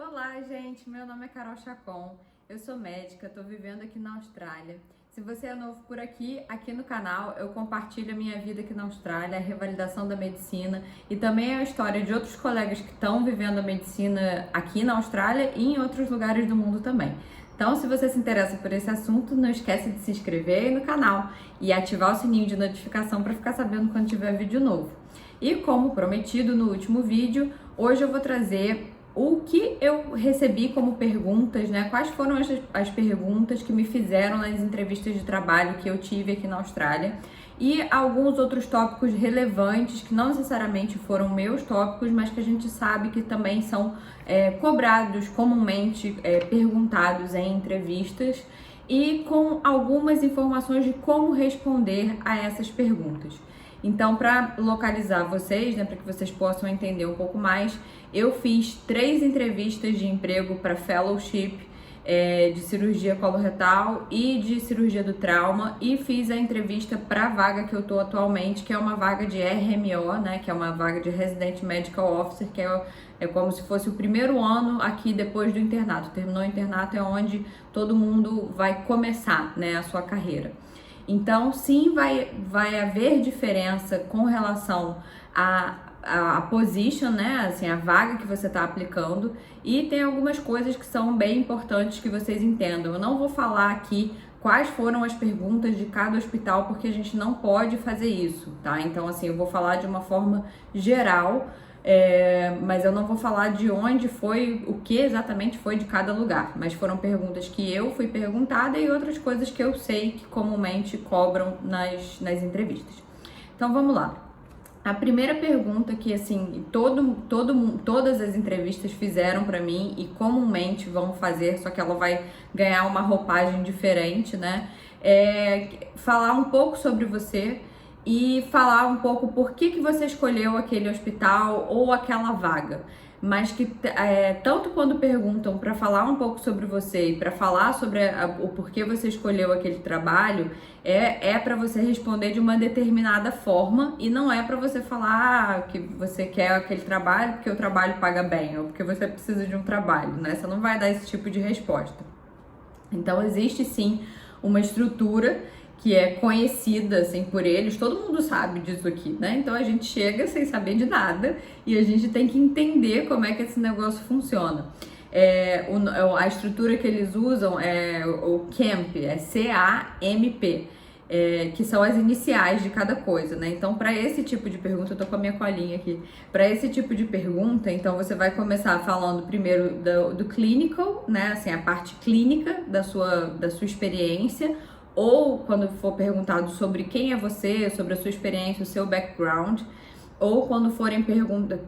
Olá, gente! Meu nome é Carol Chacon, eu sou médica, estou vivendo aqui na Austrália. Se você é novo por aqui, aqui no canal eu compartilho a minha vida aqui na Austrália, a revalidação da medicina e também a história de outros colegas que estão vivendo a medicina aqui na Austrália e em outros lugares do mundo também. Então, se você se interessa por esse assunto, não esquece de se inscrever aí no canal e ativar o sininho de notificação para ficar sabendo quando tiver vídeo novo. E como prometido no último vídeo, hoje eu vou trazer o que eu recebi como perguntas, né? Quais foram as perguntas que me fizeram nas entrevistas de trabalho que eu tive aqui na Austrália e alguns outros tópicos relevantes que não necessariamente foram meus tópicos, mas que a gente sabe que também são cobrados, comumente perguntados em entrevistas e com algumas informações de como responder a essas perguntas. Então, para localizar vocês, né, para que vocês possam entender um pouco mais, eu fiz 3 entrevistas de emprego para fellowship de cirurgia coloretal e de cirurgia do trauma e fiz a entrevista para a vaga que eu estou atualmente, que é uma vaga de RMO, né, que é uma vaga de Resident Medical Officer, que é como se fosse o primeiro ano aqui depois do internato. Terminou o internato é onde todo mundo vai começar, né, a sua carreira. Então, sim, vai haver diferença com relação a position, né? Assim, a vaga que você está aplicando. E tem algumas coisas que são bem importantes que vocês entendam. Eu não vou falar aqui quais foram as perguntas de cada hospital, porque a gente não pode fazer isso, tá? Então, assim, eu vou falar de uma forma geral, mas eu não vou falar de onde foi, o que exatamente foi de cada lugar, mas foram perguntas que eu fui perguntada e outras coisas que eu sei que comumente cobram nas entrevistas. Então vamos lá. A primeira pergunta que assim todas as entrevistas fizeram para mim e comumente vão fazer, só que ela vai ganhar uma roupagem diferente, né? É falar um pouco sobre você e falar um pouco por que você escolheu aquele hospital ou aquela vaga. Mas que tanto quando perguntam para falar um pouco sobre você e para falar sobre o porquê você escolheu aquele trabalho, é para você responder de uma determinada forma e não é para você falar que você quer aquele trabalho porque o trabalho paga bem ou porque você precisa de um trabalho, né? Você não vai dar esse tipo de resposta. Então existe sim uma estrutura que é conhecida, assim, por eles, todo mundo sabe disso aqui, né? Então a gente chega sem saber de nada e a gente tem que entender como é que esse negócio funciona. A estrutura que eles usam é o CAMP, é C-A-M-P, que são as iniciais de cada coisa, né? Então, para esse tipo de pergunta, eu tô com a minha colinha aqui. Para esse tipo de pergunta, então você vai começar falando primeiro do clinical, né? Assim, a parte clínica da sua experiência, ou quando for perguntado sobre quem é você, sobre a sua experiência, o seu background, ou quando forem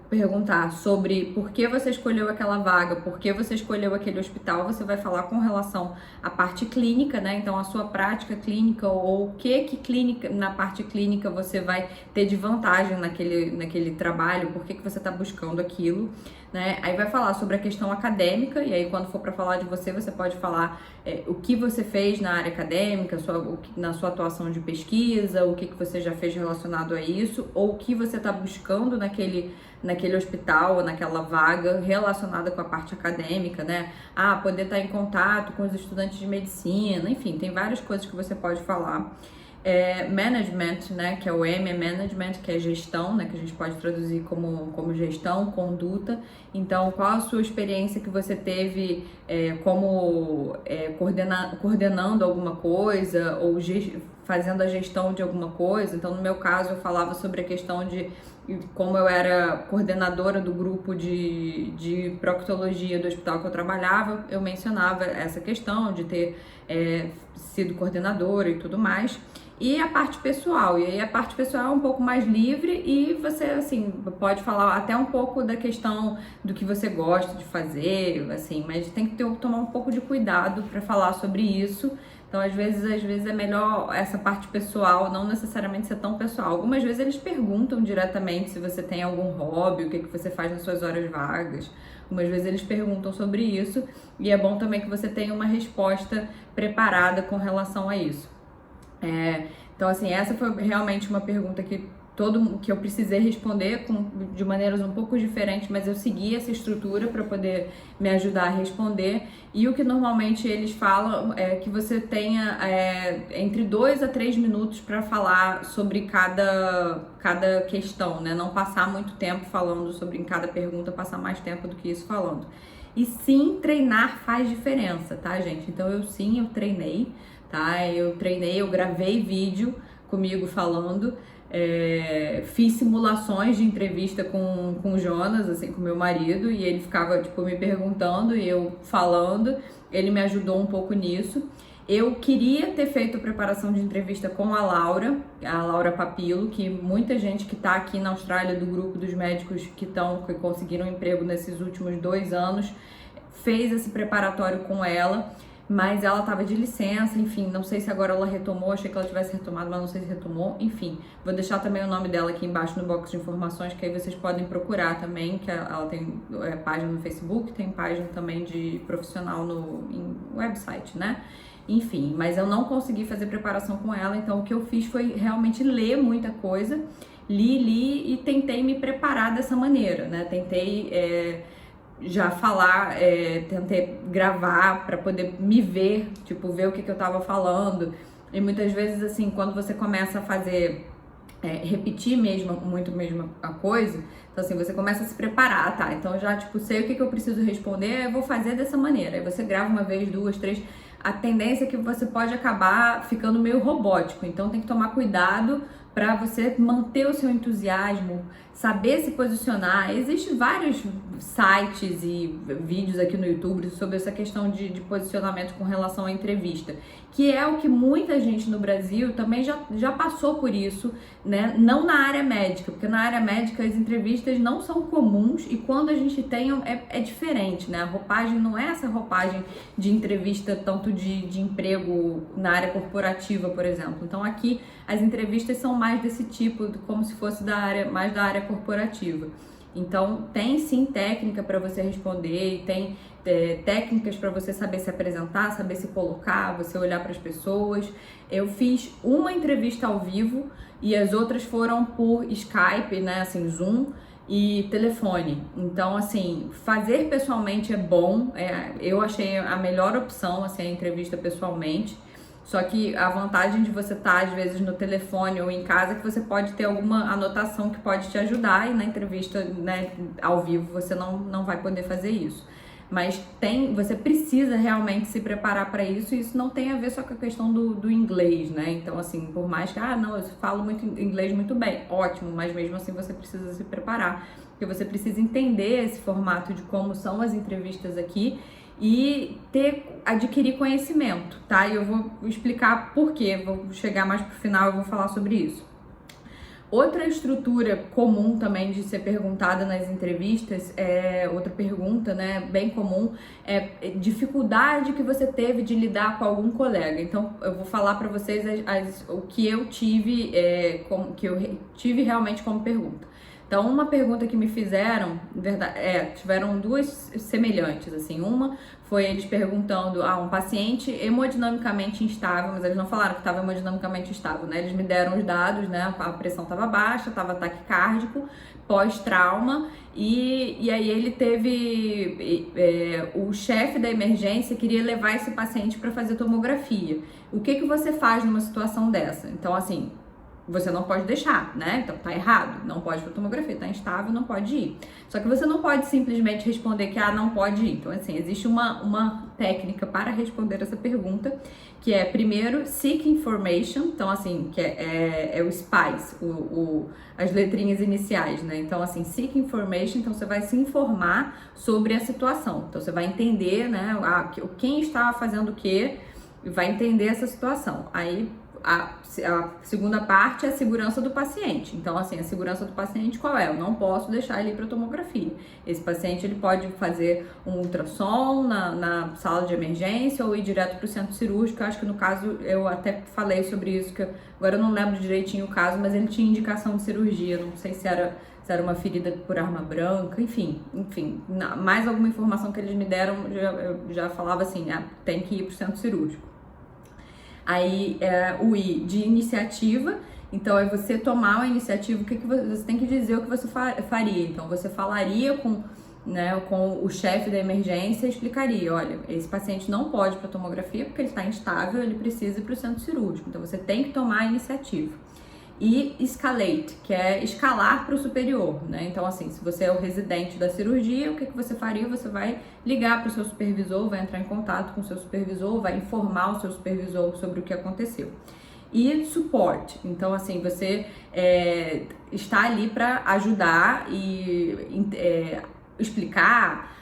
perguntar sobre por que você escolheu aquela vaga, por que você escolheu aquele hospital, você vai falar com relação à parte clínica, né? Então, a sua prática clínica ou o que clínica, na parte clínica você vai ter de vantagem naquele trabalho, por que você está buscando aquilo, né? Aí vai falar sobre a questão acadêmica, e aí quando for para falar de você, você pode falar o que você fez na área acadêmica, na sua atuação de pesquisa, o que você já fez relacionado a isso, ou o que você está buscando naquele hospital ou naquela vaga relacionada com a parte acadêmica, né? Poder estar em contato com os estudantes de medicina, enfim, tem várias coisas que você pode falar. Management, né, que é o M, é management, que é gestão, né, que a gente pode traduzir como gestão, conduta. Então, qual a sua experiência que você teve coordenando alguma coisa ou fazendo a gestão de alguma coisa? Então, no meu caso, eu falava sobre a questão de como eu era coordenadora do grupo de proctologia do hospital que eu trabalhava, eu mencionava essa questão de ter sido coordenadora e tudo mais. E a parte pessoal, e aí a parte pessoal é um pouco mais livre e você, assim, pode falar até um pouco da questão do que você gosta de fazer, assim, mas tem que tomar um pouco de cuidado para falar sobre isso. Então, às vezes é melhor essa parte pessoal, não necessariamente ser tão pessoal. Algumas vezes eles perguntam diretamente se você tem algum hobby, o que você faz nas suas horas vagas. Algumas vezes eles perguntam sobre isso e é bom também que você tenha uma resposta preparada com relação a isso. Então, assim, essa foi realmente uma pergunta que que eu precisei responder de maneiras um pouco diferentes, mas eu segui essa estrutura para poder me ajudar a responder. E o que normalmente eles falam é que você tenha entre 2 a 3 minutos para falar sobre cada questão, né? Não passar muito tempo falando sobre em cada pergunta, passar mais tempo do que isso falando. E sim, treinar faz diferença, tá, gente? Então eu treinei, tá? Eu gravei vídeo comigo falando. Fiz simulações de entrevista com o Jonas, assim, com meu marido, e ele ficava, tipo, me perguntando e eu falando. Ele me ajudou um pouco nisso. Eu queria ter feito a preparação de entrevista com a Laura Papilo, que muita gente que tá aqui na Austrália, do grupo dos médicos que conseguiram emprego nesses últimos 2 anos, fez esse preparatório com ela. Mas ela estava de licença, enfim, não sei se agora ela retomou, achei que ela tivesse retomado, mas não sei se retomou, enfim. Vou deixar também o nome dela aqui embaixo no box de informações, que aí vocês podem procurar também, que ela tem página no Facebook, tem página também de profissional em website, né? Enfim, mas eu não consegui fazer preparação com ela, então o que eu fiz foi realmente ler muita coisa, li e tentei me preparar dessa maneira, né? Tentei já falar, tentei gravar para poder me ver, tipo, ver o que eu tava falando. E muitas vezes, assim, quando você começa a fazer, repetir muito mesmo a coisa, então assim, você começa a se preparar, tá? Então já, tipo, sei o que eu preciso responder, eu vou fazer dessa maneira. Aí você grava uma vez, 2, 3. A tendência é que você pode acabar ficando meio robótico, então tem que tomar cuidado para você manter o seu entusiasmo, saber se posicionar. Existem vários sites e vídeos aqui no YouTube sobre essa questão de posicionamento com relação à entrevista, que é o que muita gente no Brasil também já passou por isso, né? Não na área médica, porque na área médica as entrevistas não são comuns e quando a gente tem é diferente, né? A roupagem não é essa roupagem de entrevista tanto de emprego na área corporativa, por exemplo. Então aqui as entrevistas são mais desse tipo, como se fosse mais da área corporativa. Então tem sim técnica para você responder, tem técnicas para você saber se apresentar, saber se colocar, você olhar para as pessoas. Eu fiz uma entrevista ao vivo e as outras foram por Skype, né, assim, Zoom e telefone. Então, assim, fazer pessoalmente é bom, eu achei a melhor opção, assim, a entrevista pessoalmente. Só que a vantagem de você estar, às vezes, no telefone ou em casa é que você pode ter alguma anotação que pode te ajudar e na entrevista, né, ao vivo você não vai poder fazer isso. Mas você precisa realmente se preparar para isso e isso não tem a ver só com a questão do inglês, né? Então, assim, por mais que, não, eu falo muito inglês muito bem, ótimo, mas mesmo assim você precisa se preparar, porque você precisa entender esse formato de como são as entrevistas aqui e adquirir conhecimento, tá? E eu vou explicar por quê, vou chegar mais pro final e vou falar sobre isso. Outra estrutura comum também de ser perguntada nas entrevistas, outra pergunta, né, bem comum, é dificuldade que você teve de lidar com algum colega. Então, eu vou falar para vocês o que eu tive, que eu tive realmente como pergunta. Então, uma pergunta que me fizeram, tiveram 2 semelhantes, assim. Uma foi eles perguntando um paciente hemodinamicamente instável, mas eles não falaram que estava hemodinamicamente instável, né? Eles me deram os dados, né? A pressão estava baixa, estava taquicárdico, pós-trauma, e aí ele teve, o chefe da emergência queria levar esse paciente para fazer tomografia. O que você faz numa situação dessa? Então, assim, você não pode deixar, né? Então tá errado, não pode para tomografia, tá instável, não pode ir. Só que você não pode simplesmente responder que não pode ir. Então, assim, existe uma técnica para responder essa pergunta, que é, primeiro, seek information, então, assim, que é o SPICE, as letrinhas iniciais, né? Então, assim, seek information, então você vai se informar sobre a situação. Então, você vai entender, né, quem estava fazendo o quê, e vai entender essa situação. Aí, a segunda parte é a segurança do paciente. Então, assim, a segurança do paciente qual é? Eu não posso deixar ele ir para tomografia. Esse paciente, ele pode fazer um ultrassom na sala de emergência ou ir direto para o centro cirúrgico. Eu acho que no caso, eu até falei sobre isso, que agora eu não lembro direitinho o caso, mas ele tinha indicação de cirurgia. Não sei se era uma ferida por arma branca, enfim, mais alguma informação que eles me deram, eu já falava assim, tem que ir para o centro cirúrgico. Aí o I de iniciativa, Então, é você tomar a iniciativa, o que você tem que dizer o que você faria. Então, você falaria com o chefe da emergência e explicaria, olha, esse paciente não pode ir para tomografia porque ele está instável, ele precisa ir para o centro cirúrgico. Então, você tem que tomar a iniciativa. E escalate, que é escalar para o superior, né? Então, assim, se você é o residente da cirurgia, o que você faria? Você vai ligar para o seu supervisor, vai entrar em contato com o seu supervisor, vai informar o seu supervisor sobre o que aconteceu. E suporte, então, assim, você está ali para ajudar e explicar.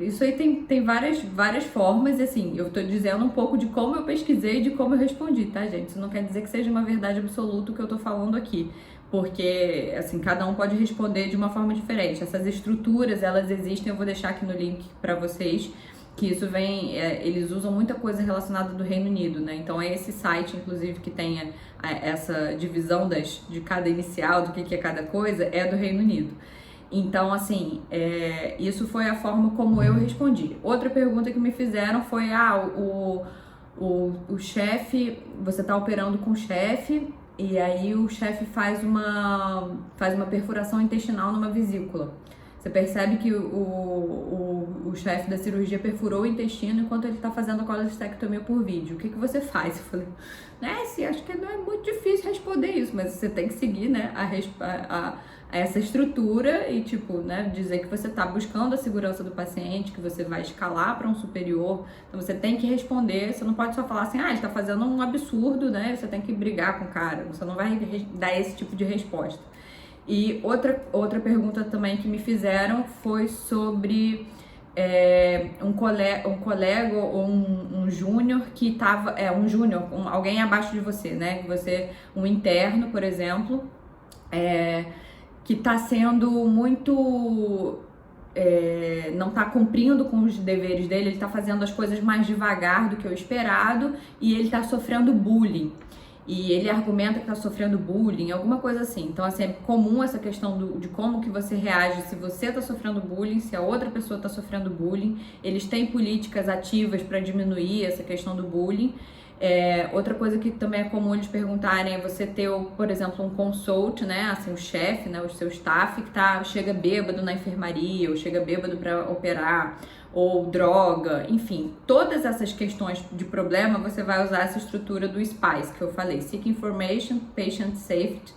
Isso aí tem várias formas, e assim, eu tô dizendo um pouco de como eu pesquisei e de como eu respondi, tá, gente? Isso não quer dizer que seja uma verdade absoluta o que eu tô falando aqui, porque, assim, cada um pode responder de uma forma diferente. Essas estruturas, elas existem, eu vou deixar aqui no link pra vocês, que isso vem, eles usam muita coisa relacionada do Reino Unido, né? Então é esse site, inclusive, que tem essa divisão de cada inicial, do que é cada coisa, é do Reino Unido. Então, assim, isso foi a forma como eu respondi. Outra pergunta que me fizeram foi, o chefe, você tá operando com o chefe, e aí o chefe faz uma perfuração intestinal numa vesícula. Você percebe que o chefe da cirurgia perfurou o intestino enquanto ele tá fazendo a colestectomia por vídeo. O que você faz? Eu falei, sim, acho que não é muito difícil responder isso, mas você tem que seguir, né, essa estrutura e, tipo, né, dizer que você tá buscando a segurança do paciente, que você vai escalar para um superior. Então você tem que responder, você não pode só falar assim, ele tá fazendo um absurdo, né, você tem que brigar com o cara. Você não vai dar esse tipo de resposta. E outra pergunta também que me fizeram foi sobre um colega ou um júnior que tava, alguém abaixo de você, né? Um interno, por exemplo, que tá sendo muito, não tá cumprindo com os deveres dele, ele tá fazendo as coisas mais devagar do que o esperado e ele tá sofrendo bullying. E ele argumenta que tá sofrendo bullying, alguma coisa assim. Então, assim, é comum essa questão de como que você reage se você tá sofrendo bullying, se a outra pessoa tá sofrendo bullying. Eles têm políticas ativas para diminuir essa questão do bullying. Outra coisa que também é comum eles perguntarem é você ter, por exemplo, um consult, né, assim, o chefe, né, o seu staff que chega bêbado na enfermaria, ou chega bêbado para operar, ou droga, enfim, todas essas questões de problema você vai usar essa estrutura do SPICE que eu falei, Seek Information, Patient Safety,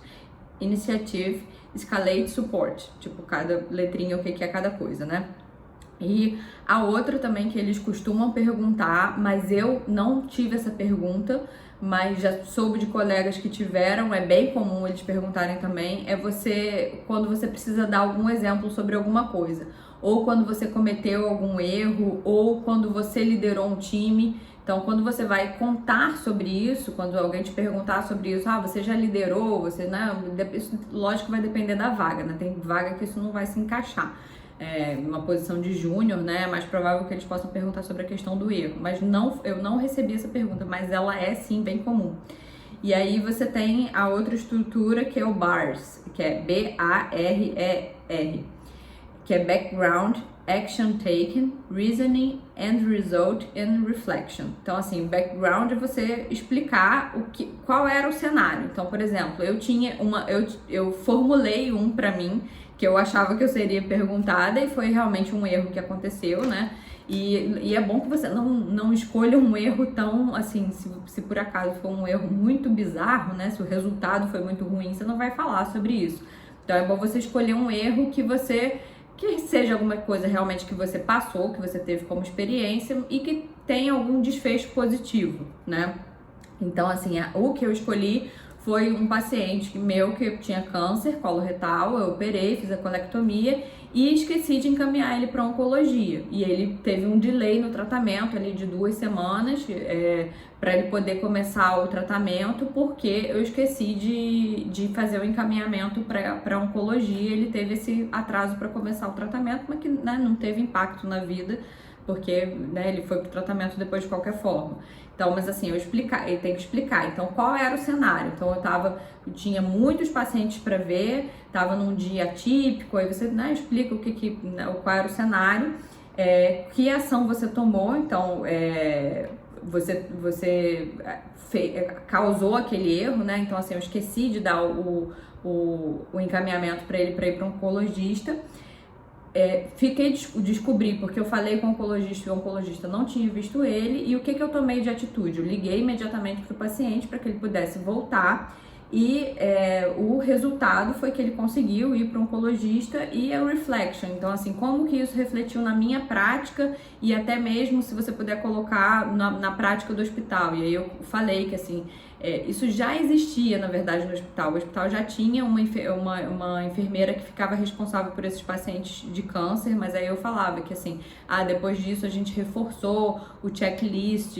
Initiative, Escalate, Support, tipo, cada letrinha o que é cada coisa, né? E a outra também que eles costumam perguntar, mas eu não tive essa pergunta, mas já soube de colegas que tiveram, é bem comum eles perguntarem também, quando você precisa dar algum exemplo sobre alguma coisa, ou quando você cometeu algum erro, ou quando você liderou um time. Então, quando você vai contar sobre isso, quando alguém te perguntar sobre isso, você já liderou, isso lógico que vai depender da vaga, né? Tem vaga que isso não vai se encaixar. Uma posição de júnior, né? É mais provável que eles possam perguntar sobre a questão do erro. Mas eu não recebi essa pergunta, mas ela é sim bem comum. E aí você tem a outra estrutura que é o BARS, que é BARER, que é Background, Action Taken, Reasoning, End Result and Reflection. Então, assim, background é você explicar qual era o cenário. Então, por exemplo, eu formulei pra mim que eu achava que eu seria perguntada e foi realmente um erro que aconteceu, né? E é bom que você não escolha um erro tão, assim, se por acaso for um erro muito bizarro, né? Se o resultado foi muito ruim, você não vai falar sobre isso. Então é bom você escolher um erro que seja alguma coisa realmente que você passou, que você teve como experiência e que tenha algum desfecho positivo, né? Então, assim, o que eu escolhi foi um paciente meu que tinha câncer coloretal, eu operei, fiz a colectomia e esqueci de encaminhar ele para oncologia. E ele teve um delay no tratamento ali de 2 semanas para ele poder começar o tratamento, porque eu esqueci de fazer o encaminhamento para oncologia. Ele teve esse atraso para começar o tratamento, mas que, né, não teve impacto na vida, porque, né, ele foi para o tratamento depois de qualquer forma. Então, mas assim, ele tem que explicar. Então, qual era o cenário? Então, eu tinha muitos pacientes para ver, estava num dia atípico, aí você, né, explica qual era o cenário, que ação você tomou. Então, causou aquele erro, né? Então, assim, eu esqueci de dar o encaminhamento para ele para ir para um oncologista. Descobri, porque eu falei com o oncologista e o oncologista não tinha visto ele, e o que eu tomei de atitude? Eu liguei imediatamente para o paciente para que ele pudesse voltar, e o resultado foi que ele conseguiu ir para um oncologista e é o reflection. Então, assim, como que isso refletiu na minha prática e até mesmo se você puder colocar na prática do hospital. E aí eu falei que, assim, isso já existia, na verdade, no hospital. O hospital já tinha uma enfermeira que ficava responsável por esses pacientes de câncer, mas aí eu falava que, assim, depois disso a gente reforçou o checklist,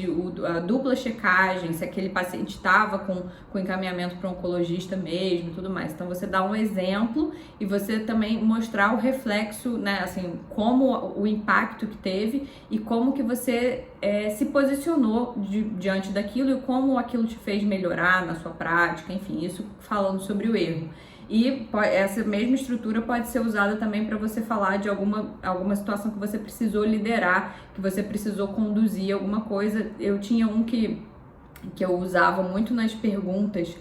a dupla checagem, se aquele paciente estava com encaminhamento para um oncologista mesmo e tudo mais. Então, você dá um exemplo e você também mostrar o reflexo, né, assim, como o impacto que teve e como que você se posicionou diante daquilo e como aquilo te fez melhorar na sua prática, enfim, isso falando sobre o erro. E essa mesma estrutura pode ser usada também para você falar de alguma situação que você precisou liderar, que você precisou conduzir alguma coisa. Eu tinha um que eu usava muito nas perguntas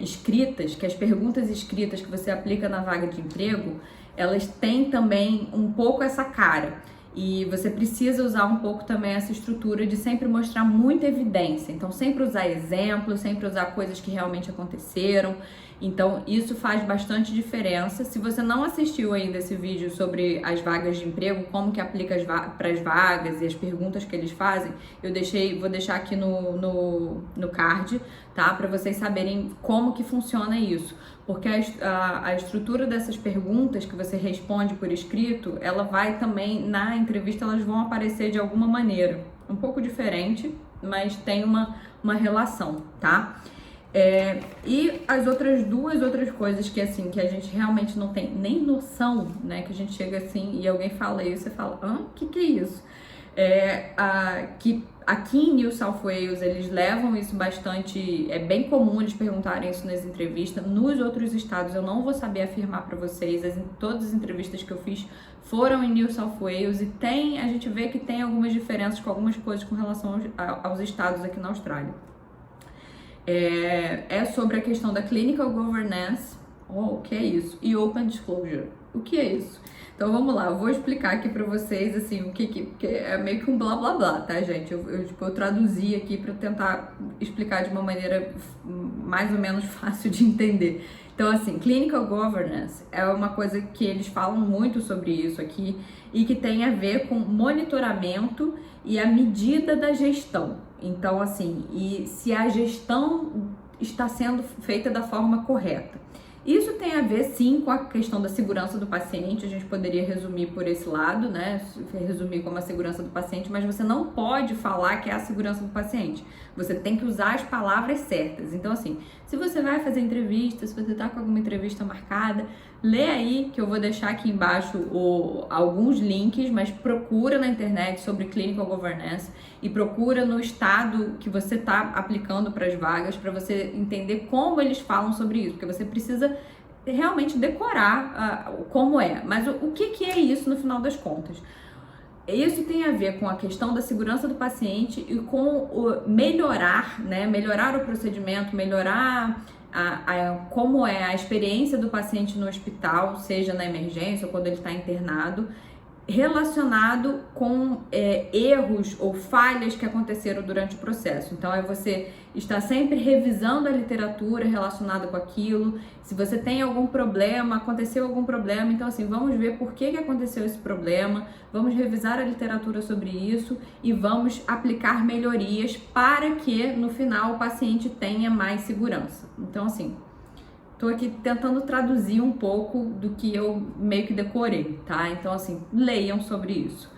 escritas, que as perguntas escritas que você aplica na vaga de emprego, elas têm também um pouco essa cara. E você precisa usar um pouco também essa estrutura de sempre mostrar muita evidência. Então, sempre usar exemplos, sempre usar coisas que realmente aconteceram. Então, isso faz bastante diferença. Se você não assistiu ainda esse vídeo sobre as vagas de emprego, como que aplica para as vagas e as perguntas que eles fazem, vou deixar aqui no card, tá? Para vocês saberem como que funciona isso. Porque a estrutura dessas perguntas que você responde por escrito, ela vai também, na entrevista, elas vão aparecer de alguma maneira. Um pouco diferente, mas tem uma relação, tá? E as duas outras coisas que, assim, que a gente realmente não tem nem noção, né? Que a gente chega assim e alguém fala isso, você fala, o que é isso? Que aqui em New South Wales eles levam isso bastante, é bem comum eles perguntarem isso nas entrevistas. Nos outros estados eu não vou saber afirmar para vocês, todas as entrevistas que eu fiz foram em New South Wales e a gente vê que tem algumas diferenças com algumas coisas com relação aos estados aqui na Austrália. Sobre a questão da Clinical Governance, o que é isso? E Open Disclosure, o que é isso? Então vamos lá, eu vou explicar aqui pra vocês, assim, o que é meio que um blá blá blá, tá, gente? Eu traduzi aqui pra tentar explicar de uma maneira mais ou menos fácil de entender. Então, assim, Clinical Governance é uma coisa que eles falam muito sobre isso aqui e que tem a ver com monitoramento e a medida da gestão. Então, assim, e se a gestão está sendo feita da forma correta. Isso tem a ver, sim, com a questão da segurança do paciente, a gente poderia resumir por esse lado, né, resumir como a segurança do paciente, mas você não pode falar que é a segurança do paciente, você tem que usar as palavras certas. Então, assim, se você vai fazer entrevista, se você tá com alguma entrevista marcada, lê aí, que eu vou deixar aqui embaixo alguns links, mas procura na internet sobre Clinical Governance e procura no estado que você está aplicando para as vagas para você entender como eles falam sobre isso, porque você precisa realmente decorar como é. Mas o que é isso no final das contas? Isso tem a ver com a questão da segurança do paciente e com o melhorar o procedimento, melhorar como é a experiência do paciente no hospital, seja na emergência ou quando ele está internado, relacionado com erros ou falhas que aconteceram durante o processo. Então, você está sempre revisando a literatura relacionada com aquilo. Se você tem algum problema, aconteceu algum problema, então, assim, vamos ver por que aconteceu esse problema, vamos revisar a literatura sobre isso e vamos aplicar melhorias para que, no final, o paciente tenha mais segurança. Então, assim, tô aqui tentando traduzir um pouco do que eu meio que decorei, tá? Então, assim, leiam sobre isso.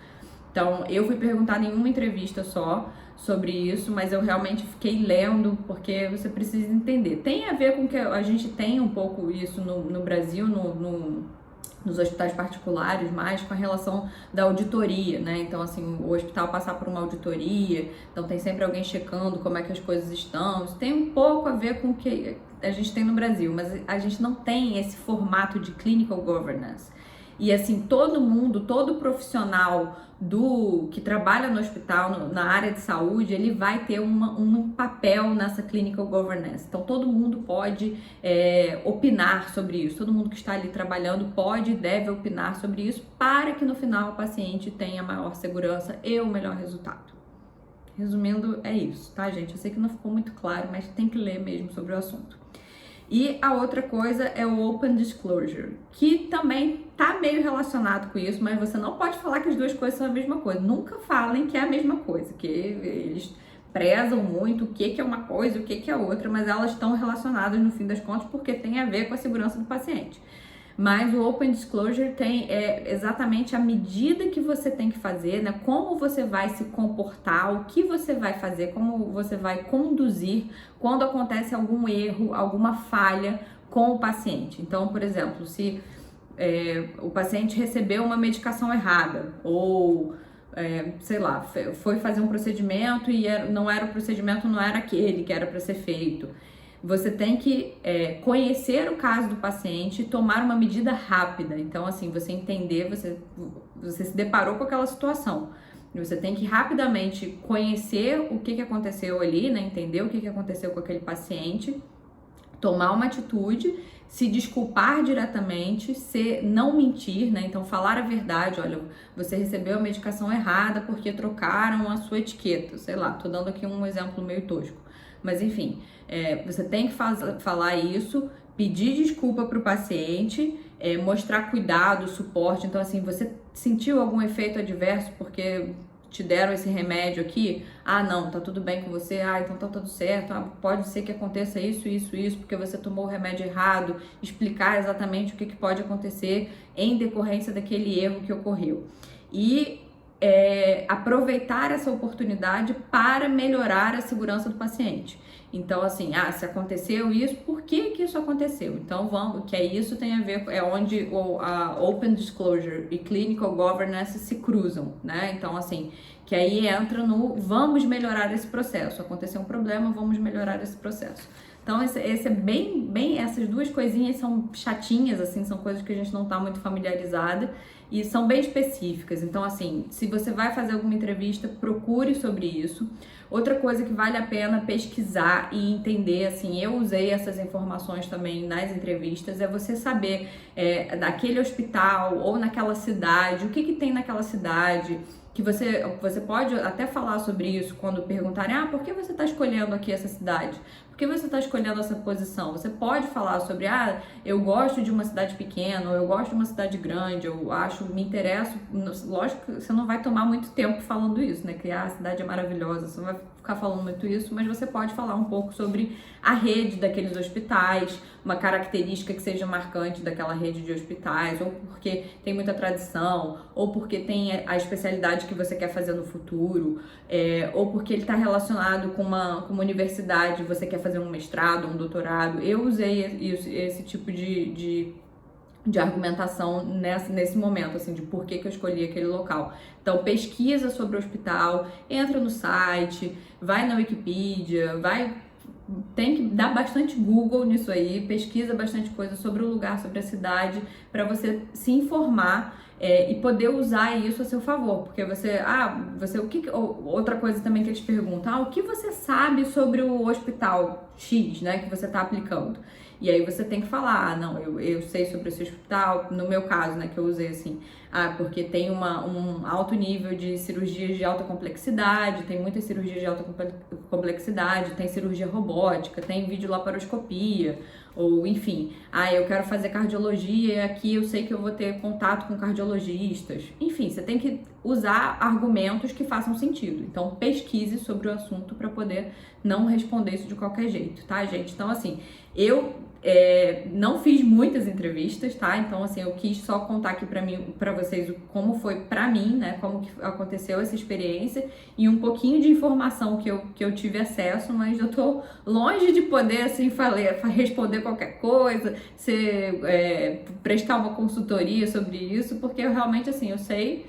Então, eu fui perguntada em uma entrevista só sobre isso, mas eu realmente fiquei lendo, porque você precisa entender. Tem a ver com que a gente tem um pouco isso no Brasil, nos hospitais particulares, mais com a relação da auditoria, né? Então, assim, o hospital passar por uma auditoria, então tem sempre alguém checando como é que as coisas estão. Isso tem um pouco a ver com o que a gente tem no Brasil, mas a gente não tem esse formato de clinical governance. E, assim, todo profissional do que trabalha no hospital, na área de saúde, ele vai ter um papel nessa clinical governance. Então, todo mundo pode opinar sobre isso, todo mundo que está ali trabalhando pode e deve opinar sobre isso para que no final o paciente tenha maior segurança e o melhor resultado. Resumindo, é isso, tá, gente? Eu sei que não ficou muito claro, mas tem que ler mesmo sobre o assunto. E a outra coisa é o Open Disclosure, que também tá meio relacionado com isso, mas você não pode falar que as duas coisas são a mesma coisa. Nunca falem que é a mesma coisa, que eles prezam muito o que é uma coisa e o que é outra, mas elas estão relacionadas no fim das contas porque tem a ver com a segurança do paciente. Mas o Open Disclosure tem exatamente a medida que você tem que fazer, né? Como você vai se comportar, o que você vai fazer, como você vai conduzir quando acontece algum erro, alguma falha com o paciente. Então, por exemplo, se o paciente recebeu uma medicação errada ou sei lá, foi fazer um procedimento e não era aquele que era para ser feito. Você tem que conhecer o caso do paciente e tomar uma medida rápida. Então, assim, você entender, você se deparou com aquela situação. Você tem que rapidamente conhecer o que aconteceu ali, né? Entender o que aconteceu com aquele paciente, tomar uma atitude, se desculpar diretamente, não mentir, né? Então, falar a verdade. Olha, você recebeu a medicação errada porque trocaram a sua etiqueta. Sei lá, tô dando aqui um exemplo meio tosco. Mas, enfim, você tem que falar isso, pedir desculpa para o paciente, mostrar cuidado, suporte. Então, assim, você sentiu algum efeito adverso porque te deram esse remédio aqui? Ah, não, tá tudo bem com você? Ah, então tá tudo certo. Ah, pode ser que aconteça isso, porque você tomou o remédio errado. Explicar exatamente o que pode acontecer em decorrência daquele erro que ocorreu. E aproveitar essa oportunidade para melhorar a segurança do paciente. Então, assim, se aconteceu isso, por que isso aconteceu? Então, isso tem a ver, onde a Open Disclosure e Clinical Governance se cruzam, né? Então, assim, que aí entra no vamos melhorar esse processo. Aconteceu um problema, vamos melhorar esse processo. Então, esse é bem, essas duas coisinhas são chatinhas, assim, são coisas que a gente não tá muito familiarizada e são bem específicas. Então, assim, se você vai fazer alguma entrevista, procure sobre isso. Outra coisa que vale a pena pesquisar e entender, assim, eu usei essas informações também nas entrevistas, é você saber daquele hospital ou naquela cidade, o que tem naquela cidade, que você pode até falar sobre isso quando perguntarem, por que você está escolhendo aqui essa cidade? Por que você está escolhendo essa posição? Você pode falar sobre, eu gosto de uma cidade pequena, ou eu gosto de uma cidade grande, eu me interesso. Lógico que você não vai tomar muito tempo falando isso, né? Que a cidade é maravilhosa, você não vai ficar falando muito isso, mas você pode falar um pouco sobre a rede daqueles hospitais, uma característica que seja marcante daquela rede de hospitais, ou porque tem muita tradição, ou porque tem a especialidade que você quer fazer no futuro, ou porque ele está relacionado com uma universidade, você quer fazer um mestrado, um doutorado. Eu usei esse tipo de argumentação nesse momento, assim, de por que eu escolhi aquele local. Então, pesquisa sobre o hospital, entra no site, vai na Wikipedia, tem que dar bastante Google nisso aí, pesquisa bastante coisa sobre o lugar, sobre a cidade, para você se informar e poder usar isso a seu favor, porque outra coisa também que eles perguntam, o que você sabe sobre o hospital X, né, que você está aplicando? E aí você tem que falar, não, eu sei sobre esse hospital, no meu caso, né, que eu usei assim, porque tem um alto nível de cirurgias de alta complexidade, tem muitas cirurgias de alta complexidade, tem cirurgia robótica, tem videolaparoscopia, ou enfim, eu quero fazer cardiologia e aqui eu sei que eu vou ter contato com cardiologistas. Enfim, você tem que usar argumentos que façam sentido. Então, pesquise sobre o assunto para poder não responder isso de qualquer jeito, tá, gente? Então, assim, eu não fiz muitas entrevistas, tá? Então, assim, eu quis só contar aqui pra vocês como foi pra mim, né? Como que aconteceu essa experiência e um pouquinho de informação que eu tive acesso, mas eu tô longe de poder, assim, responder qualquer coisa, prestar uma consultoria sobre isso, porque eu realmente, assim, eu sei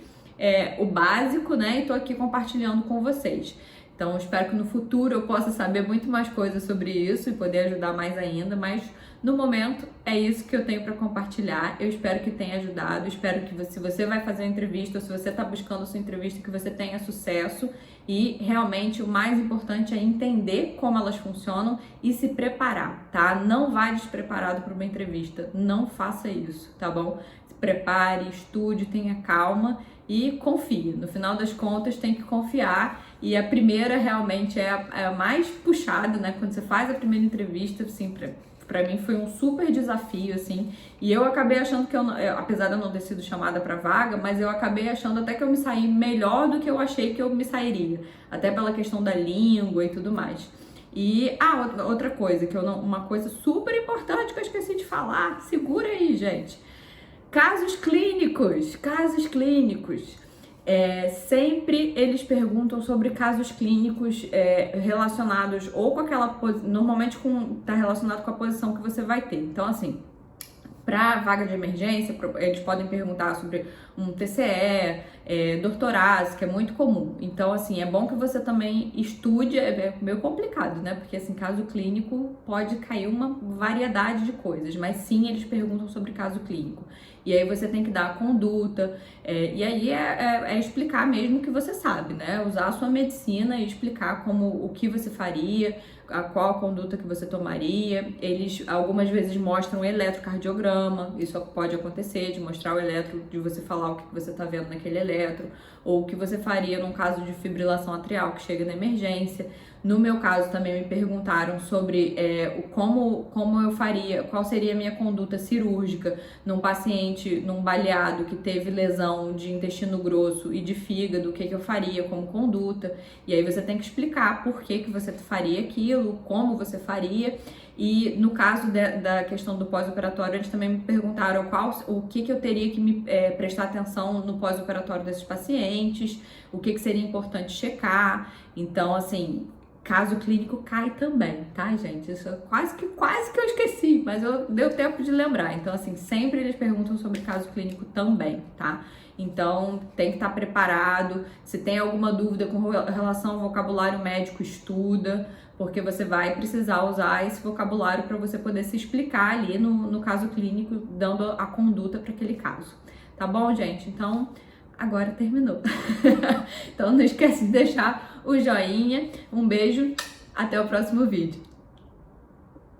o básico, né? E tô aqui compartilhando com vocês. Então, espero que no futuro eu possa saber muito mais coisas sobre isso e poder ajudar mais ainda, mas no momento, é isso que eu tenho para compartilhar. Eu espero que tenha ajudado. Espero que se você vai fazer uma entrevista ou se você está buscando a sua entrevista, que você tenha sucesso. E realmente o mais importante é entender como elas funcionam e se preparar, tá? Não vá despreparado para uma entrevista. Não faça isso, tá bom? Se prepare, estude, tenha calma e confie. No final das contas, tem que confiar. E a primeira realmente é a mais puxada, né? Quando você faz a primeira entrevista, assim, pra mim foi um super desafio, assim, e eu acabei achando que apesar de eu não ter sido chamada pra vaga, mas eu acabei achando até que eu me saí melhor do que eu achei que eu me sairia, até pela questão da língua e tudo mais. E, outra coisa, uma coisa super importante que eu esqueci de falar, segura aí, gente. Casos clínicos. Sempre eles perguntam sobre casos clínicos relacionados ou com aquela normalmente tá relacionado com a posição que você vai ter. Então, assim, para vaga de emergência, eles podem perguntar sobre um TCE, dor torácica, que é muito comum. Então, assim, é bom que você também estude, é meio complicado, né? Porque, assim, caso clínico pode cair uma variedade de coisas, mas sim, eles perguntam sobre caso clínico. E aí você tem que dar a conduta, e aí é explicar mesmo o que você sabe, né? Usar a sua medicina e explicar o que você faria, qual a conduta que você tomaria. Eles algumas vezes mostram eletrocardiograma, isso pode acontecer, de mostrar o eletro, de você falar o que você está vendo naquele eletro, ou o que você faria num caso de fibrilação atrial que chega na emergência. No meu caso também me perguntaram sobre como eu faria, qual seria a minha conduta cirúrgica num paciente, num baleado que teve lesão de intestino grosso e de fígado, o que eu faria como conduta. E aí você tem que explicar por que você faria aquilo, como você faria. E no caso da questão do pós-operatório, eles também me perguntaram o que eu teria que prestar atenção no pós-operatório desses pacientes, o que seria importante checar. Então, assim, caso clínico cai também, tá, gente? Isso quase que eu esqueci, mas deu tempo de lembrar. Então, assim, sempre eles perguntam sobre caso clínico também, tá? Então, tem que estar preparado. Se tem alguma dúvida com relação ao vocabulário médico, estuda, porque você vai precisar usar esse vocabulário para você poder se explicar ali no caso clínico, dando a conduta para aquele caso. Tá bom, gente? Então, agora terminou. Então, não esquece de deixar o joinha. Um beijo, até o próximo vídeo.